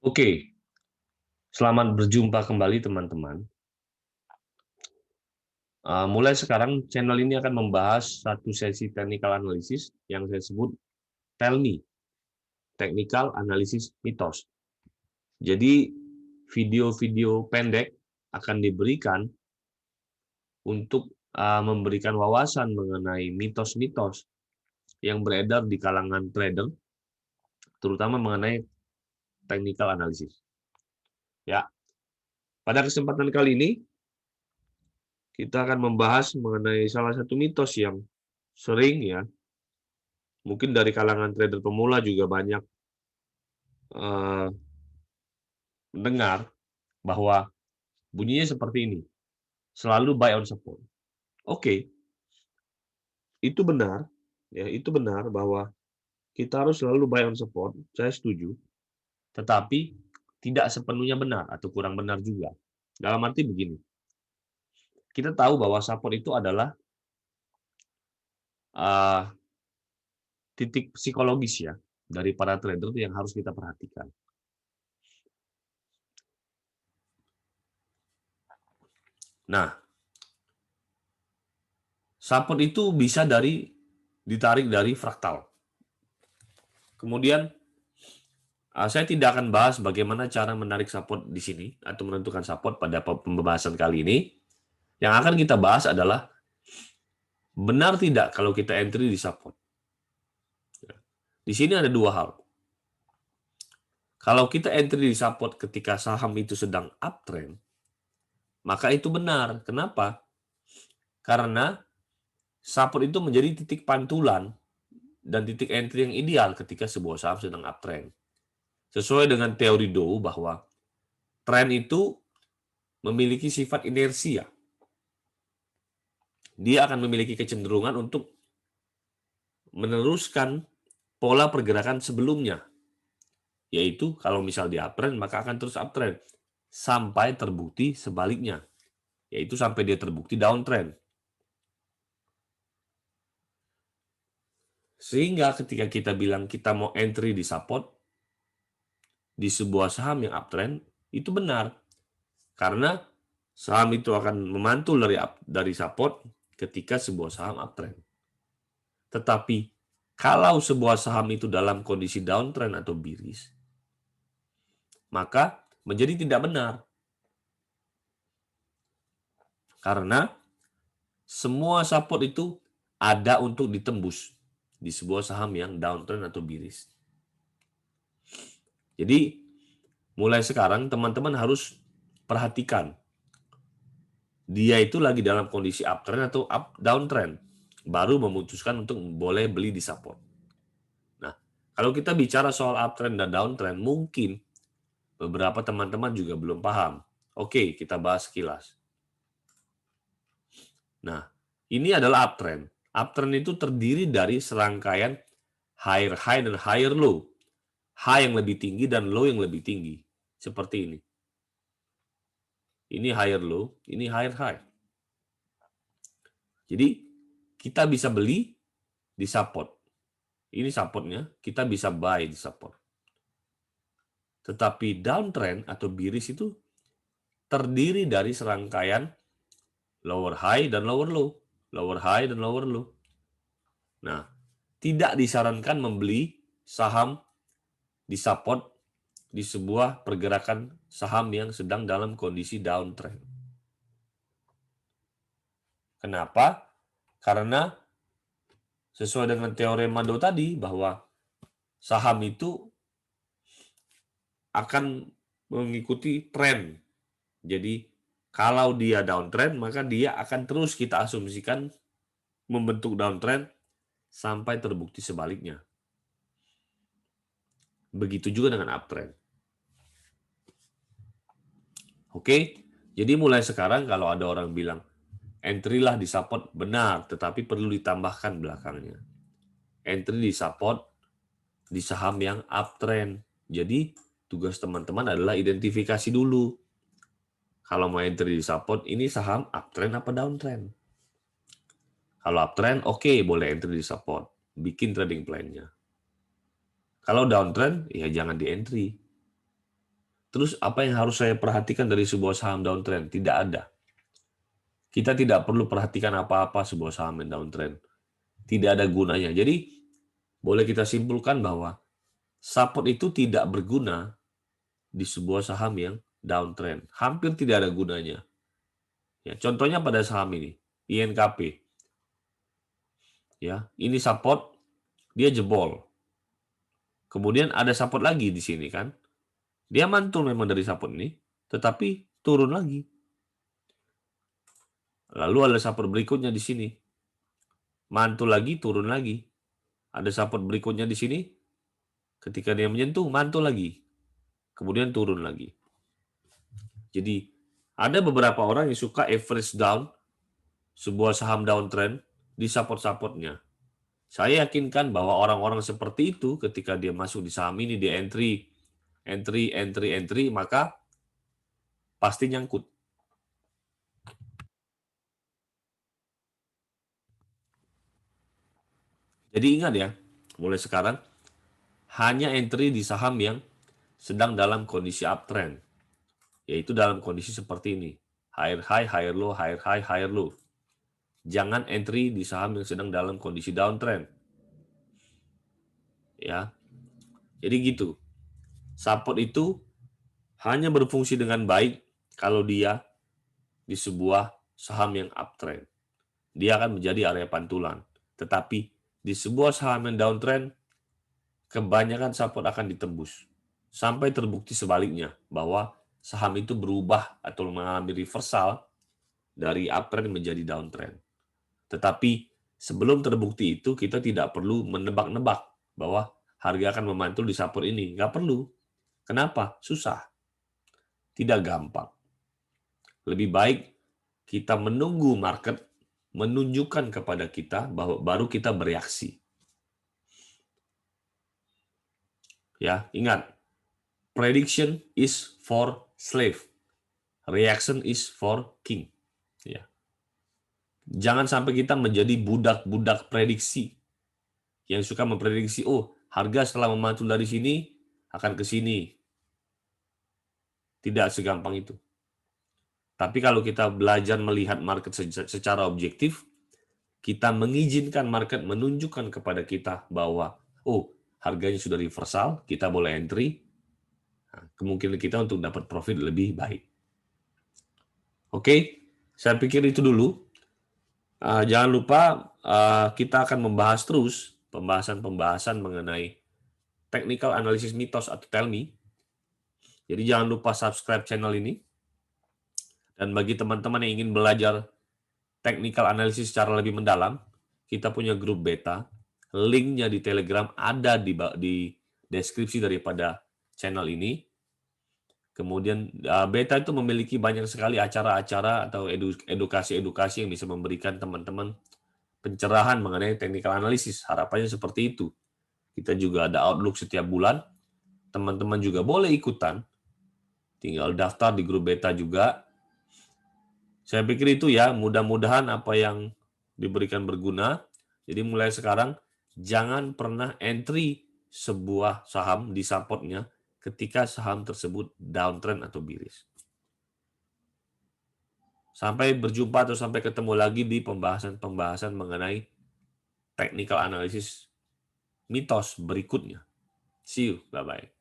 Oke, selamat berjumpa kembali teman-teman. Mulai sekarang channel ini akan membahas satu sesi technical analysis yang saya sebut Tell Me, Technical Analysis Mitos. Jadi video-video pendek akan diberikan untuk memberikan wawasan mengenai mitos-mitos yang beredar di kalangan trader, terutama mengenai technical analysis. Ya, pada kesempatan kali ini kita akan membahas mengenai salah satu mitos yang sering mungkin dari kalangan trader pemula juga banyak eh, mendengar bahwa bunyinya seperti ini, selalu buy on support. Oke, itu benar, itu benar bahwa kita harus selalu buy on support, saya setuju, tetapi tidak sepenuhnya benar atau kurang benar juga. Dalam arti begini, kita tahu bahwa support itu adalah eh, titik psikologis dari para trader yang harus kita perhatikan. Nah, support itu bisa ditarik dari fraktal. Kemudian saya tidak akan bahas bagaimana cara menarik support di sini atau menentukan support pada pembahasan kali ini. Yang akan kita bahas adalah benar tidak kalau kita entry di support. Di sini ada dua hal. Kalau kita entry di support ketika saham itu sedang uptrend, maka itu benar. Kenapa? Karena support itu menjadi titik pantulan dan titik entry yang ideal ketika sebuah saham sedang uptrend. Sesuai dengan teori Dow bahwa tren itu memiliki sifat inersia. Dia akan memiliki kecenderungan untuk meneruskan pola pergerakan sebelumnya. Yaitu kalau misal di uptrend, maka akan terus uptrend. Sampai terbukti sebaliknya. Yaitu sampai dia terbukti downtrend. Sehingga ketika kita bilang kita mau entry di support, di sebuah saham yang uptrend, itu benar. Karena saham itu akan memantul dari support ketika sebuah saham uptrend. Tetapi kalau sebuah saham itu dalam kondisi downtrend atau bearish, maka menjadi tidak benar. Karena semua support itu ada untuk ditembus di sebuah saham yang downtrend atau bearish. Jadi mulai sekarang teman-teman harus perhatikan dia itu lagi dalam kondisi uptrend atau downtrend, baru memutuskan untuk boleh beli di support. Nah, kalau kita bicara soal uptrend dan downtrend, mungkin beberapa teman-teman juga belum paham. Oke, kita bahas sekilas. Nah, ini adalah uptrend. Uptrend itu terdiri dari serangkaian higher high dan higher low. High yang lebih tinggi dan low yang lebih tinggi. Seperti ini. Ini higher low, ini higher high. Jadi, kita bisa beli di support. Ini supportnya, kita bisa buy di support. Tetapi downtrend atau bearish itu terdiri dari serangkaian lower high dan lower low. Lower high dan lower low. Nah, tidak disarankan membeli saham di support di sebuah pergerakan saham yang sedang dalam kondisi downtrend. Kenapa? Karena sesuai dengan teorema Dow tadi bahwa saham itu akan mengikuti tren. Jadi kalau dia downtrend, maka dia akan terus kita asumsikan membentuk downtrend sampai terbukti sebaliknya. Begitu juga dengan uptrend. Oke, jadi mulai sekarang kalau ada orang bilang entry lah di support, benar, tetapi perlu ditambahkan belakangnya. Entry di support di saham yang uptrend. Jadi tugas teman-teman adalah identifikasi dulu. Kalau mau entry di support, ini saham uptrend apa downtrend? Kalau uptrend, oke, boleh entry di support. Bikin trading plan-nya. Kalau downtrend, ya jangan di entry. Terus apa yang harus saya perhatikan dari sebuah saham downtrend? Tidak ada. Kita tidak perlu perhatikan apa-apa sebuah saham yang downtrend. Tidak ada gunanya. Jadi boleh kita simpulkan bahwa support itu tidak berguna di sebuah saham yang downtrend. Hampir tidak ada gunanya. Ya, contohnya pada saham ini, INKP. Ya, ini support, dia jebol. Kemudian ada support lagi di sini kan. Dia mantul memang dari support ini, tetapi turun lagi. Lalu ada support berikutnya di sini. Mantul lagi, turun lagi. Ada support berikutnya di sini. Ketika dia menyentuh, mantul lagi. Kemudian turun lagi. Jadi, ada beberapa orang yang suka average down sebuah saham downtrend di support-supportnya. Saya yakinkan bahwa orang-orang seperti itu ketika dia masuk di saham ini, dia entry, maka pasti nyangkut. Jadi ingat ya, mulai sekarang, hanya entry di saham yang sedang dalam kondisi uptrend. Yaitu dalam kondisi seperti ini. Higher high, higher low, higher high, higher low. Jangan entry di saham yang sedang dalam kondisi downtrend. Ya. Jadi gitu. Support itu hanya berfungsi dengan baik kalau dia di sebuah saham yang uptrend. Dia akan menjadi area pantulan. Tetapi di sebuah saham yang downtrend, kebanyakan support akan ditembus. Sampai terbukti sebaliknya, bahwa saham itu berubah atau mengalami reversal dari uptrend menjadi downtrend. Tetapi sebelum terbukti itu, kita tidak perlu menebak-nebak bahwa harga akan memantul di support ini. Nggak perlu. Kenapa? Susah. Tidak gampang. Lebih baik kita menunggu market menunjukkan kepada kita bahwa baru kita bereaksi. Ya, ingat, prediction is for slave, reaction is for king. Ya. Jangan sampai kita menjadi budak-budak prediksi yang suka memprediksi, oh, harga setelah memantul dari sini akan ke sini. Tidak segampang itu. Tapi kalau kita belajar melihat market secara objektif, kita mengizinkan market menunjukkan kepada kita bahwa, oh, harganya sudah reversal, kita boleh entry, nah, kemungkinan kita untuk dapat profit lebih baik. Oke, saya pikir itu dulu. Jangan lupa kita akan membahas terus pembahasan-pembahasan mengenai technical analysis mitos atau tell me. Jadi jangan lupa subscribe channel ini. Dan bagi teman-teman yang ingin belajar technical analysis secara lebih mendalam, kita punya grup beta. Linknya di Telegram ada di deskripsi daripada channel ini. Kemudian beta itu memiliki banyak sekali acara-acara atau edukasi-edukasi yang bisa memberikan teman-teman pencerahan mengenai technical analysis. Harapannya seperti itu. Kita juga ada outlook setiap bulan. Teman-teman juga boleh ikutan. Tinggal daftar di grup beta juga. Saya pikir itu ya, mudah-mudahan apa yang diberikan berguna. Jadi mulai sekarang, jangan pernah entry sebuah saham di supportnya ketika saham tersebut downtrend atau bearish. Sampai berjumpa atau sampai ketemu lagi di pembahasan-pembahasan mengenai technical analysis mitos berikutnya. See you, bye-bye.